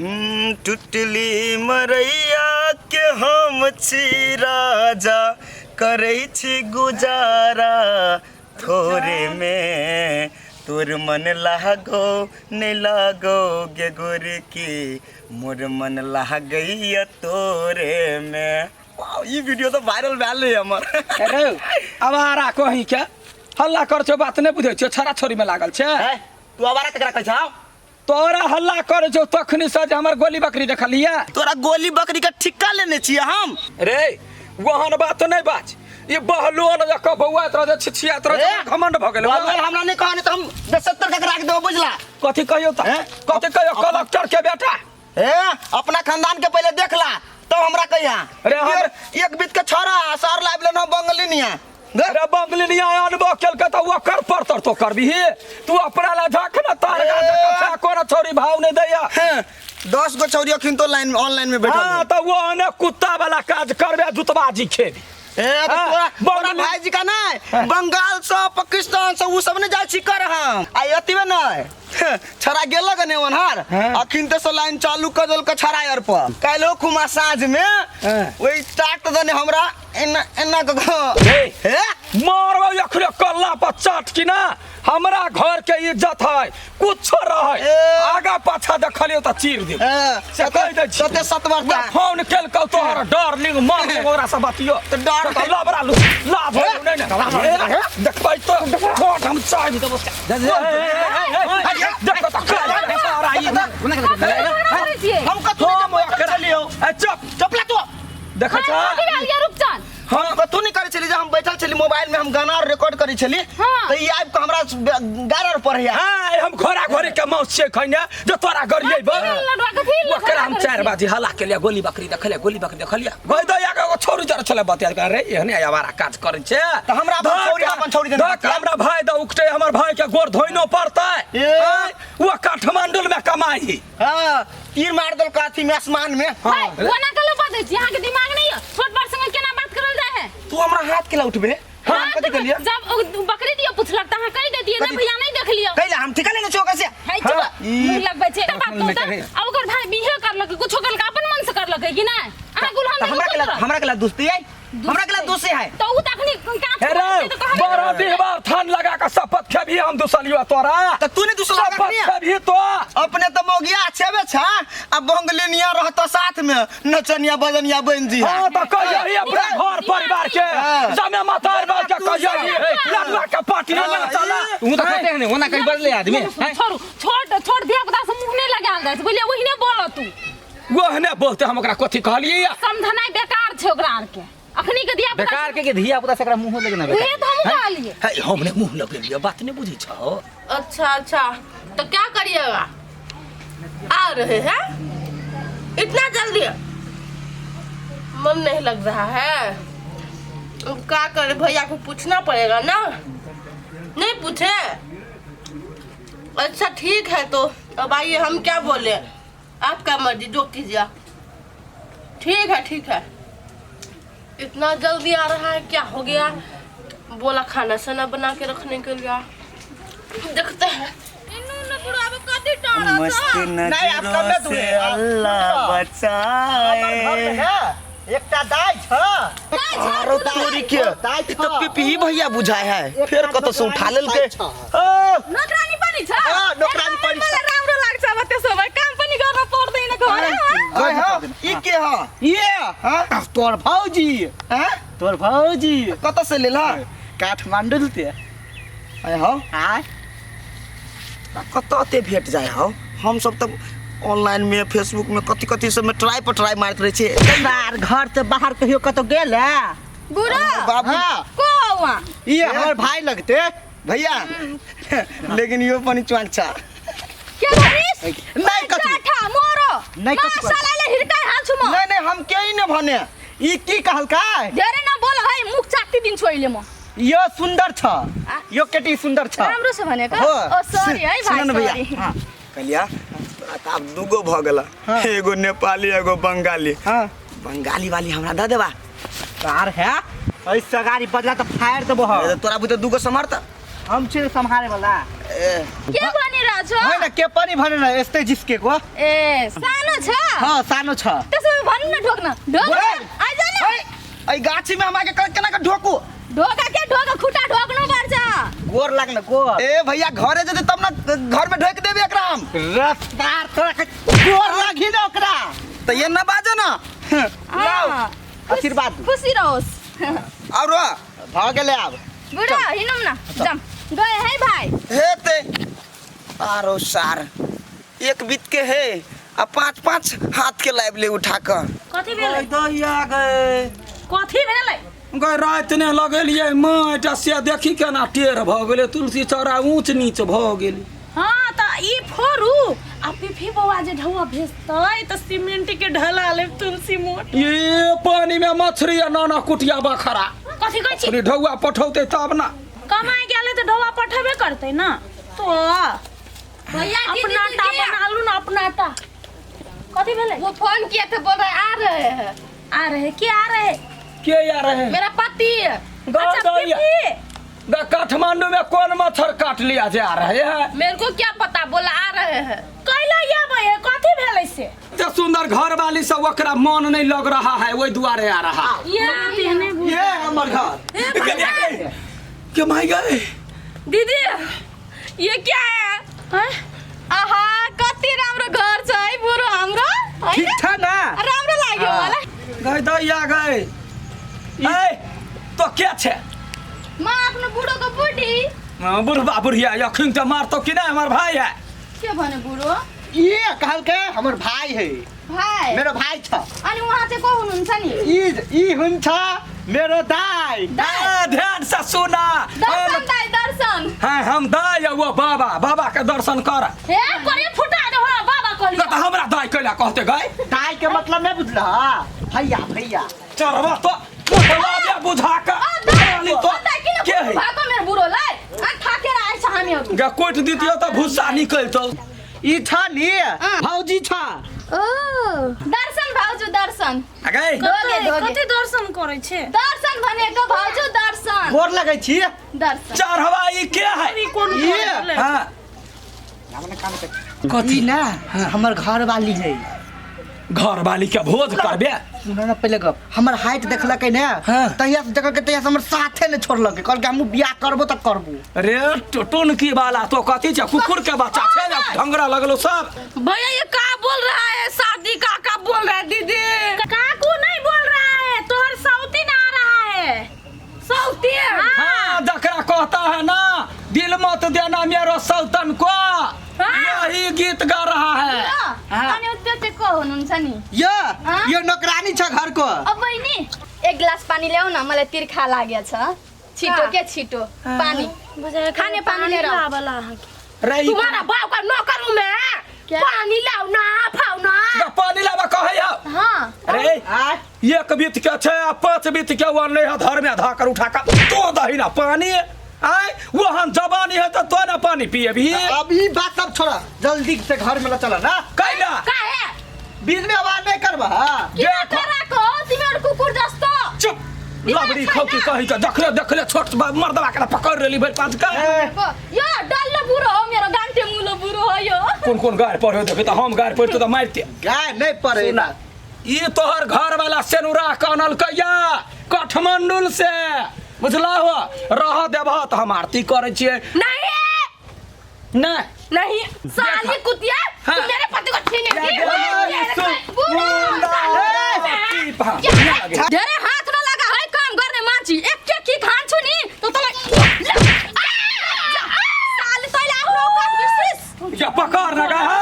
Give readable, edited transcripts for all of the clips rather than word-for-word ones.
टुटली मरैया के हम छी राजा करै छी गुजारा थोरे में तोर मन लागो नहीं लागो गे गोरकी मोर मन लागैया तोरे में। ये वीडियो तो वायरल भेल है हमर। अरे आवारा कहीं क्या हल्ला कर छो बात नहीं बुझे छो छोरा छोरी में लागल छे। तू आवारा केकरा कहै छौ? तोरा हल्ला कर छो तखनी से जे हमर गोली बकरी देखलिया। तोरा गोली बकरी का ठिक्का लेने छियै हम। रे वहन बात नहीं बाज ये बहलोन जक बौआ तोरा छिछिया तोरा घमंड भ गेल। हमरा नहीं कहनी त हम 70 तक राख देबो बुझला। कथि कहियो त कथि कहियो कलेक्टर के बेटा अपना खानदान के पहले देखला तो हमरा कहिया। अरे एक बीत के छोरा सर लाइव लेनो बंगलिनिया। अरे बंगलिनिया अनबो केल के त ओकर परतर तो करबी तू अपना ला झक न तार का कोरा छोरी भाव नहीं दैया। 10 गो छोरी अखिन तो लाइन ऑनलाइन में बैठल। हां त वो ने कुत्ता वाला काज करबे जुतबाजी खेबी। तोरा भाई जी का नहीं बंगाल से पाकिस्तान से वो सब ने जाय छी कर हम आई अतिवे नहीं छरा गेल गने वनहर अखिन ते से लाइन चालू कर देल के छरा यार पर कालो खुमा साँझ में ओई स्टार्ट दने हमरा एना एना हे मारबो यखरे कल्ला पर चाट की ना हमरा घर के इज्जत है कुछ रहे आगा पाछा देखलियो त चीर दे से कह दे छी सते 7 बार फोन केल क तोहर डार्लिंग मार ओकरा से बतियो त डर लबरा लाभ नहीं ना देखबै तो कोट हम चाहि देबो देख त सारा ई हम कतो कर लियो चुप चुपला तो देख छ रुक जा हम कतो नहीं करे छली जे हम बैठल छली मोबाइल में हम गाना रिकॉर्ड करे छली त ई आब के हमरा गारर पर है। हां हम घोड़ा घोड़ी के मौत से खइने जो तोरा गरिएबो ओकरा हम 4 बाजी हल्ला के लिए गोली बकरी देखलिया गई दया के छोरी जर चले बतिया कर रे एहने आवारा काज करे छे त हमरा अपन छोरी देना हमरा भाई द उकटे हमर भाई के गोर धोइनो पड़ता वो काठमांडू में कमाई। हां तीर मार दल काथी में आसमान में। हां वो ना कलो बात है यहां के दिमाग नहीं है छोट बड़ संग केना बात करल जाय है। तू हमरा हाथ के उठबे हां कथि कर लिया जब बकरी दियो पूछ लगता है कह दे दिए ना भैया नहीं देख लियो कहला हम ठिका लेने चौका से है चुप मुंह लगबै छे बात तो अब ओकर भाई बिहे करलक कुछ करल का अपन मन से करलक है कि ना आ गुलहान हमरा के दोस्ती है हमरा के दोस्ती है तो उ तखनी का बड़ा देहबार थान लगा का शपथ खेबी हम दुसलियो तोरा त तू ने दूसरा खेबी तो अपने तो मोगिया छेबे छा अब बंगलिनिया रहत साथ में नचनिया बजनिया बन जी। हां त कहिए अपने घर परिवार के जमे मातार बाल के कहिए लड़वा के पार्टी ना चला तू तो कहते हैं ओना कहीं बदले आदमी छोड़ दिया पता से मुंह नहीं लगाल दे बोले ओहिने बोल तू ओहने बोलते हम ओकरा कथि कहलिए समझनाई बेकार छे ओकरा आर के अखनी के दिया बेकार के धिया पुता से एकरा मुंह लगना बेकार ये तो हम कहलिए है हमने मुंह लगे लिया बात नहीं बुझी छो। अच्छा तो क्या करिएगा आ रहे हैं इतना जल्दी मन नहीं लग रहा है क्या करे भैया को पूछना पड़ेगा ना नहीं पूछे। अच्छा ठीक है तो अब आइए हम क्या बोले आपका मर्जी जो कीजिए ठीक है इतना जल्दी आ रहा है क्या हो गया बोला खाना सना बना के रखने के लिए देखते हैं मस्ती नजरों से अल्लाह बचाए एकटा दाई छ आरो तोरी के दाई त पिपी भैया बुझाय है फिर कत से उठा लेल के नौकरानी पनि छ नौकरानी पनि छ राम्रो लाग्छ अब त्यसो भए काम पनि गर्न पर्दैन घर ई के ह ये तोर भौजी तोर भौजी कत से लेला काठमांडू ते आय हो हां कत ते भेट जाय हो हम सब त ऑनलाइन में फेसबुक में कथि से में ट्राई पर ट्राई मारत रहे छे बाहर घर से बाहर कहियो कतो गेल है बुरा बाबू को हुआ ये हमर भाई लगते भैया लेकिन यो पनि च्वांचा क्या करिस नहीं कथि काठा मोरो नहीं कथि माशाल्लाह ले हिरकाय हाथ छुम नहीं हम केही न भने ई की कहल का धेरै न बोल है मुख चाटी दिन छोइले म यो सुंदर छ यो केटी सुंदर छ राम्रो छ भने का ओ सॉरी है भाइ सुन भैया हां कलिया अब दुगो भ गेला एगो नेपाली एगो बंगाली बंगाली वाली हमरा द देबा कार है ऐसा गाड़ी बदला तो फायर देबो तोरा बुते दुगो समर्थ हम छे संभाले वाला के भनिरहेको छ होइन के पनि भनेन यस्तै जिस्केको ए सानो छ सानो छ त्यसो भए भन्नु न ढोक्न ढोक आइज न ऐ गाछीमा हमाके केना के ढोकू ढोका के ढोका खुट्टा ढोक्नु पर्छ गोर लाग्न गोर ए भैया घरे जते तब ना घर में ढोक देबे एकरा हम रफ्तार तोरा के गोर लागि न ओकरा तो ये ना बाजो ना आशीर्वाद खुसी रहोस् और भ गेले अब बुढा हिँडौँ न जाम गए है भाइ हे ते आरो सार एक बीत के है आ 5-5 हाथ के लाइब ले उठा कर कथी भेलै दैया गए कथी भेलै गए रात ने लगेलिए माटि से देखी केना टेढ़ भ गेलै तुलसी चौरा ऊंच नीच भ गेलै हाँ त ई फोरू आ पिफी बौआ जे ढौआ भेजतै त सीमेंट के ढला ले तुलसी मोट ये पानी में मछली आ नाना कुटिया बखरा कथी कहै छी अरे ढौआ पठौते तब ना कमाई गेले त ढौआ पठेबे करतै न तो भैया अपना आटा बना लू ना अपना आटा कथी भेलै वो फोन किए थे बोल रहे आ रहे हैं आ रहे के आ रहे के यार है मेरा पति अच्छा पिफी काठमांडू में कौन मच्छर काट लिया जा रहे हैं मेरे को क्या पता बोला आ रहे हैं कैला या भैया कथी भेलै से इतना सुंदर घर वाली सब ओकरा मन नहीं लग रहा है वही दुआरे आ रहा ये बहने ये हमर घर के माई गए दीदी ये क्या है आहा कति राम्रो घर छ है बुढो हाम्रो ठीक छ न राम्रो लाग्यो मलाई गए दैया गए ए तो क्या छे म आफ्नो बुढोको बुढी बुढ़वा बुढ़िया यखिन तो मार तो कि नहीं हमार भाई है के भने बुढो ये कहल के हमर भाइ है भाइ मेरो भाइ छ अनि उहाँ चाहिँ को हुनुहुन्छ नि ई हुन्छ मेरो दाइ ध्यान से सुना दर्शन दाइ दर्शन हाँ हम दाई है वो बाबा के दर्शन कर हे कोरी फुटा दे हो बाबा कहली तो हमरा दाई कैला कहते गए दाइ के मतलब नहीं बुझल भैया चरवा तो बुझा का तो के है भाको मेरो बुढोलाई आ थाकेर आएछ हामीहरु गा कोट दितियो त भुस्सा निकलतो ई छ नि भौजी छ ओ दर्शन भाउजू दर्शन गए कति दर्शन करै छे दर्शन भनेको भाउजू दर्शन गोर लगै छी दर्शन चरवा ई के है ये हां कथी ना हमर घर वाली है घर वाली के भोज करबे सुन न पहिले गप हमर हाइट देखलकै ने तहिया से जगह के तहिया से हमर साथे ने छोड़लकै कहलकै हम बियाह करबो त करबो अरे टुटुन की वाला तो कथी छ कुकुर के बच्चा छे ना ढंगरा लगलो सब भैया ये क्या बोल रहा है शादी का बोल रहा है दीदी काकू नहीं बोल रहा है तोहर सौतीन आ रहा है सौती हाँ दकरा कहता है ना दिल मत देना मेरो सल्तन को यही गीत गा रहा है अनि त्यो चाहिँ को हुनुहुन्छ नि यो नौकरानी छ घरको अब बहिनी एक गिलास पानी ल्याऊ न मलाई तिर्खा लाग्या छ छिटो के छिटो पानी खाने पानी लिएर रे तुम्हारा बाप का नौकर हूँ मैं पानी लाओ ना फाओ ना पानी लावा कहे हो हां अरे एक बीत के छे 5 बीत के वन ले धर में धा कर उठा का तो दही ना पानी आए वहां जवानी है तो ना पानी पिए भी अभी बात सब छोड़ा जल्दी से घर में चला ना कैला का है बीच में आवाज नहीं करबा के कराको तिमीहरु कुकुर जस्तो चुप लबड़ी खौकी कहि त देखले छोट मर्दवा के पकड़ रेली भई पाँच का यो डल्लो बुढो हो मेरो गान्टे मुलो बुढो हो यो कौन गाय पढ़े देखे त हम गाय पढ़ते त मारते गाय नहीं पड़े ना ये तोहर घर वाला सेनुरा कनल कहिया काठमांडू से बुझला हो रह देबह त हम आरती करे छिए नहीं नहीं साली कुतिया हाँ। तू मेरे पति को छीने धेरै हात नलगा है काम गर्ने मान्छे एक की खान्छु नि त तलाई साले तैले आफ्नो औकात बिर्सिस या पकड़ ना गा है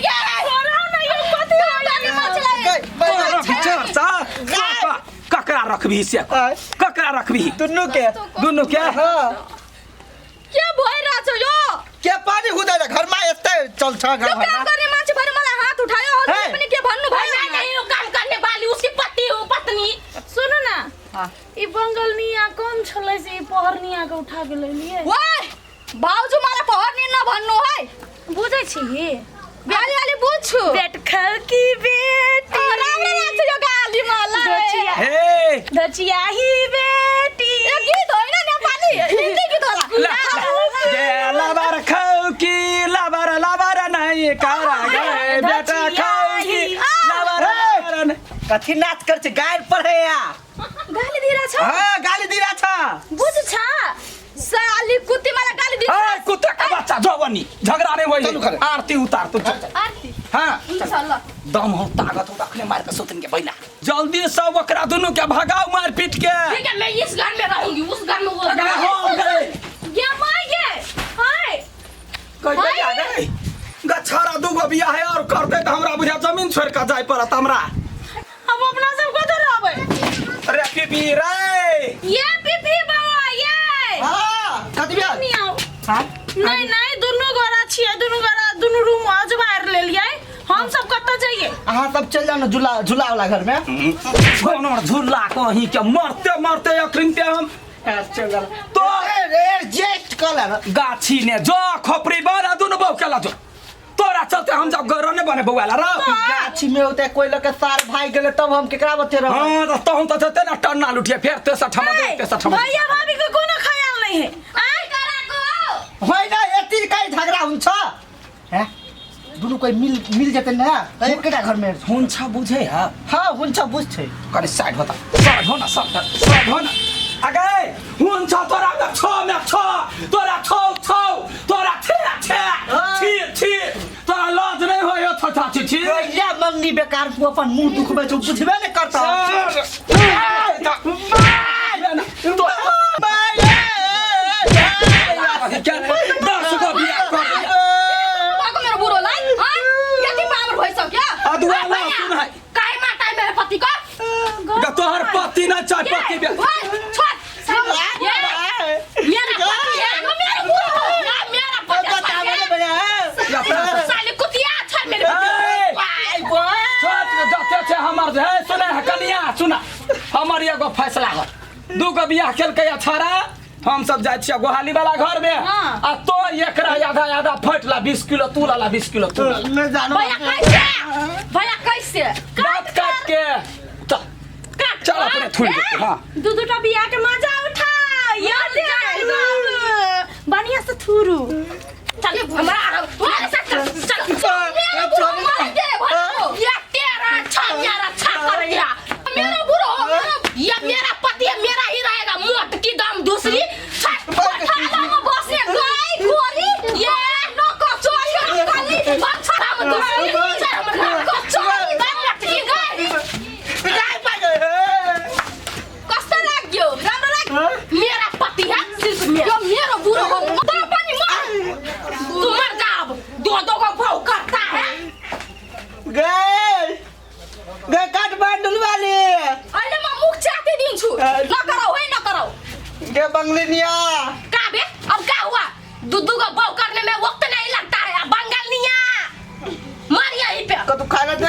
यो कति हो गर्ने मान्छेलाई तोरा विचार सा ककरा रखबी से ककरा रखबी दुन्नु के हां के भइरा छ यो के पानी हुँदैन घरमा यस्तै चल्छ यो गाउँमा काम गर्ने मान्छे भएर मलाई हात उठायो हो हे। पनि के भन्नु मैं भयो नहीं हूँ काम करने वाली उसकी पति हूँ पत्नी सुन न ई बंगलनिया कौन छले से पहरनिया के उठा के ले लिए ओए भाउजू मलाई पहरनी न भन्नु है बुझै छी बिहाली वाली बुझछु पेट खल की बेटी राम्रो लाग्छ यो गाली मलाई हे दचिया ही बेटी यो गीत होइन नेपाली हिन्दी गीत होला ये लबर खौ कथी नाच कर छे गायर पढ़े या गाली दिरा छ हां गाली दिरा छ बुझ छ साली कुत्ती मला गाली दिरा ए कुत्ते का बच्चा जवानी झगड़ा नहीं होई चलू करे। आरती उतार तू आरती हां इंशाल्लाह दम हो ताकत हो रखने मार के सुतन के बैला जल्दी सब ओकरा दोनों के भगाओ मार पीट के ठीक है मैं इस घर में रहूंगी उस घर में वो अगर हो गए ये मांगे हाय कहीं आ गए गछारा दूगो बियाह है और करते तो हमरा बुझा जमीन छोड़ के जाए पड़त हमरा हम अपना सब को तो रहबै अरे पीपी रे ये पीपी बाबा ये हां कथी बिया नहीं आओ हां नहीं नहीं दोनों गोरा छिए दोनों रूम आज बाहर ले लिया हम सब कत जाइए अहाँ सब चल जाओ ना झूला वाला घर में कोनो झूला कहीं के मरते मरते अखरिनते हम चल जा तो एडजस्ट कर ले गाछी ने जो खोपड़ी बना दोनों बहु केला जो तोरा चलते हम जब घर ने बने बउआला रे गाछी में होते कोई लके सार भाई गेले तब हम केकरा बते रह हां तो हम तो जते ना टन्ना लुटिए फिर 63 में 63 में भैया भाभी को कोनो ख्याल नहीं है आय करा को होय ना एती काई झगड़ा हुन्छ हैं दुनु कोई मिल जते ना एकटा घर में हुन्छ बुझे हा हां हुन्छ बुझ्छे करे साइड होता साइड हो ना साइड हो ना आगे हुन्छ तोरा में 6 में 6 तोरा 6 तोरा 6 तोरा लाज नहीं होयो छोटा छी या मंगनी बेकार को अपन मुंह दुखबे जो बुझबे नहीं करता मेरा बुरो लाई हां ये की पावर भई सब क्या अदुआला सुन है काहे मारता है मेरे पति को तोहर पति ना चाय पति बे छोड़ मेरा पति है मेरा बुरो मेरा पति साले कुतिया छोड़ मेरे छोड़ जाते छे हमर है सुने है कनिया सुना हमर एगो फैसला है दूगो बियाह केल के छाड़ा हम सब जाय छियै गोहाली वाला घर में आ तो एकरा आधा फटला 20 किलो तू ला 20 किलो तू मैं जानो भैया कैसे काट के चल अपने थोड़ी हां दूटा बिया के मजा उठा याद बढ़िया से थुरू चल हमारा चल ये तेरा अच्छा करेगा मेरा बुरो ये मेरा पति है मेरा ही रहेगा मोट की दाम दूसरी खाना में बसे गाय गोरी ये नको चोरी काली अच्छा हम दूसरी नको चोरी दाम की गाय कष्ट लग गयो राम लग मेरा पति है सिर्फ मेरा बुरो हो तो पानी मार तू मर जा दो को भाव करता है गए काठमांडू वाली अहिले म मुख चाहते दिन्छु नकराउ है नकराउ गे बंगलिनिया का बे अब क्या हुआ दूधू का भाव करने में वक्त नहीं लगता है बंगालिया मार यहीं पे को तू खाना दे